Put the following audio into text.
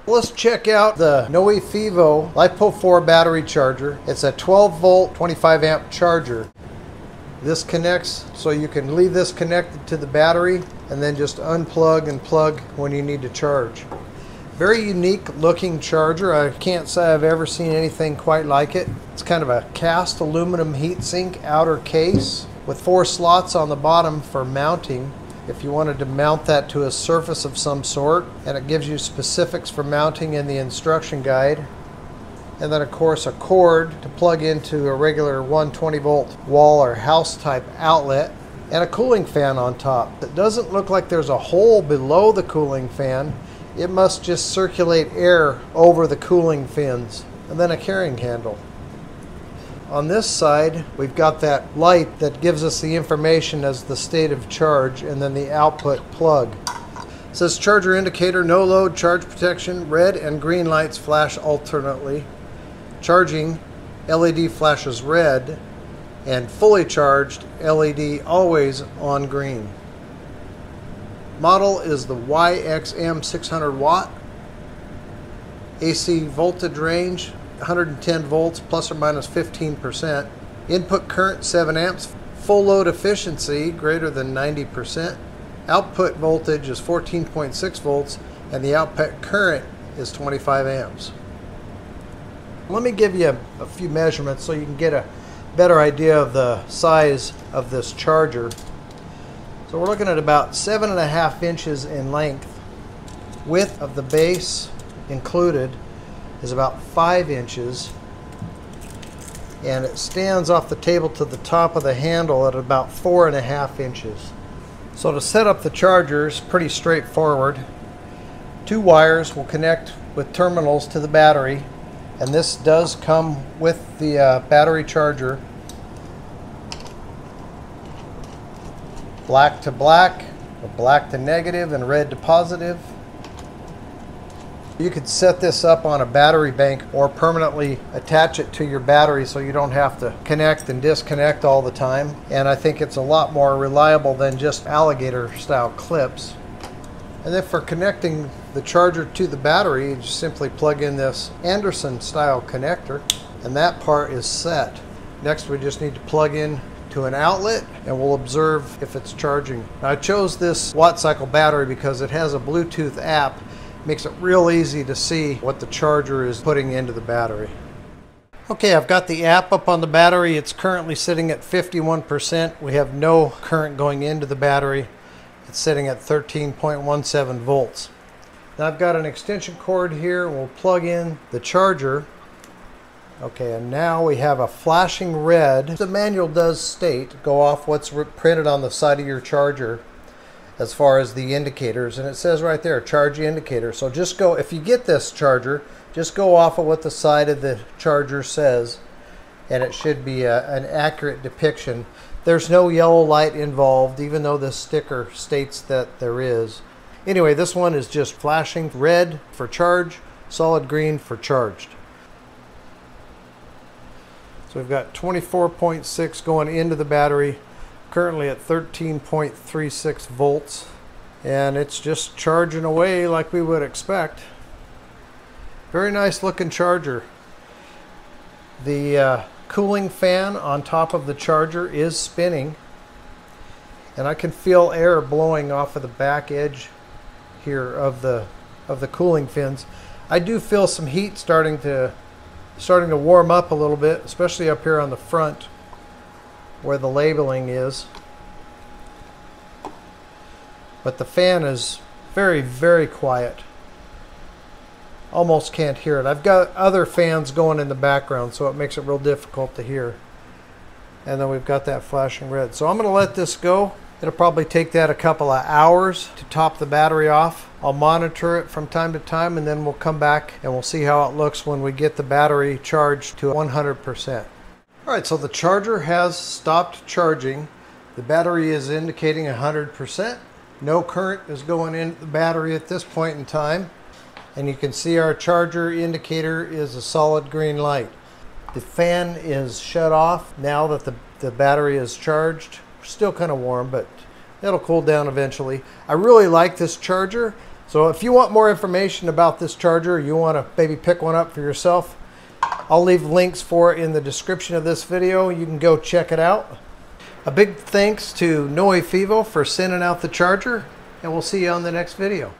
Let's check out the Noeifevo LiFePO4 battery charger. It's a 12 volt, 25 amp charger. This connects, so you can leave this connected to the battery and then just unplug and plug when you need to charge. Very unique looking charger. I can't say I've ever seen anything quite like it. It's kind of a cast aluminum heatsink outer case with 4 slots on the bottom for mounting if you wanted to mount that to a surface of some sort, and it gives you specifics for mounting in the instruction guide. And then of course a cord to plug into a regular 120 volt wall or house type outlet, and a cooling fan on top. It doesn't look like there's a hole below the cooling fan. It must just circulate air over the cooling fins, and then a carrying handle. On this side, we've got that light that gives us the information as the state of charge, and then the output plug. It says charger indicator, no load, charge protection, red and green lights flash alternately. Charging, LED flashes red, and fully charged, LED always on green. Model is the YXM 600 watt. AC voltage range 110 volts plus or minus 15%. Input current 7 amps. Full load efficiency greater than 90%. Output voltage is 14.6 volts and the output current is 25 amps. Let me give you a few measurements so you can get a better idea of the size of this charger. So we're looking at about 7.5 inches in length. Width of the base included is about 5 inches, and it stands off the table to the top of the handle at about 4.5 inches. So to set up the charger is pretty straightforward. 2 wires will connect with terminals to the battery, and this does come with the battery charger. Black to black, or black to negative, and red to positive. You could set this up on a battery bank or permanently attach it to your battery so you don't have to connect and disconnect all the time. And I think it's a lot more reliable than just alligator style clips. And then for connecting the charger to the battery, you just simply plug in this Anderson style connector, and that part is set. Next we just need to plug in to an outlet, and we'll observe if it's charging. Now, I chose this WattCycle battery because it has a Bluetooth app. Makes it real easy to see what the charger is putting into the battery. Okay, I've got the app up on the battery. It's currently sitting at 51%. We have no current going into the battery. It's sitting at 13.17 volts. Now I've got an extension cord here. We'll plug in the charger. Okay, and now we have a flashing red. The manual does state, go off what's printed on the side of your charger as far as the indicators, and it says right there, charge indicator. So just go, if you get this charger, just go off of what the side of the charger says, and it should be an accurate depiction. There's no yellow light involved, even though this sticker states that there is. Anyway, this one is just flashing red for charge, solid green for charged. So we've got 24.6 going into the battery, currently at 13.36 volts, and it's just charging away like we would expect. Very nice looking charger. The cooling fan on top of the charger is spinning, and I can feel air blowing off of the back edge here of the cooling fins. I do feel some heat starting to warm up a little bit, especially up here on the front where the labeling is. But the fan is very, very quiet. Almost can't hear it. I've got other fans going in the background, so it makes it real difficult to hear. And then we've got that flashing red. So I'm going to let this go. It'll probably take that a couple of hours to top the battery off. I'll monitor it from time to time, and then we'll come back and we'll see how it looks when we get the battery charged to 100%. Alright, so the charger has stopped charging. The battery is indicating 100%. No current is going into the battery at this point in time. And you can see our charger indicator is a solid green light. The fan is shut off now that the battery is charged. Still kind of warm, but it'll cool down eventually. I really like this charger. So if you want more information about this charger, or you want to maybe pick one up for yourself, I'll leave links for it in the description of this video. You can go check it out. A big thanks to Noeifevo for sending out the charger, and we'll see you on the next video.